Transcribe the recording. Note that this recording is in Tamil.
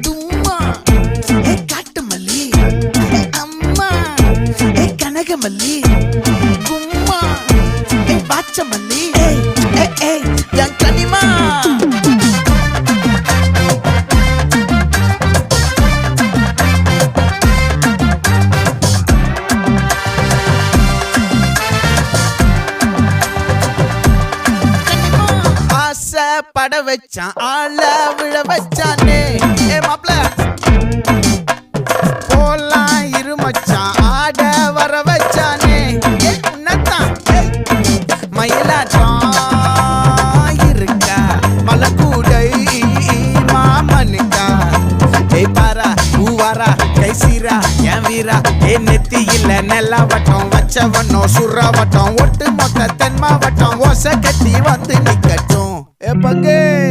தும்மா ஏ காட்டு மல்லி அம்மா ஏ கனகமல்லி கும்மா ஏ பாச்ச மல்லி என் கனிமா பட வச்சான் ஆள விழ வச்சானே ஏ மாப்ள போலாம் இருமச்சான் ஆட வர வச்சானே ஏ உன்னத்தான் மயிலாட்டம் இருக்கா மலக்கூடை மாமனுக்கா ஏய் பாரா பூவாரா கைசீரா என் வீரா ஏ நெத்தி இல்ல நெல்லா வட்டம் வச்சவனோ சுறா வட்டம் ஒட்டு மொத்த தென் மாவட்டம் ஓசை கட்டி வந்து நிக்கட்டும். É pra quem?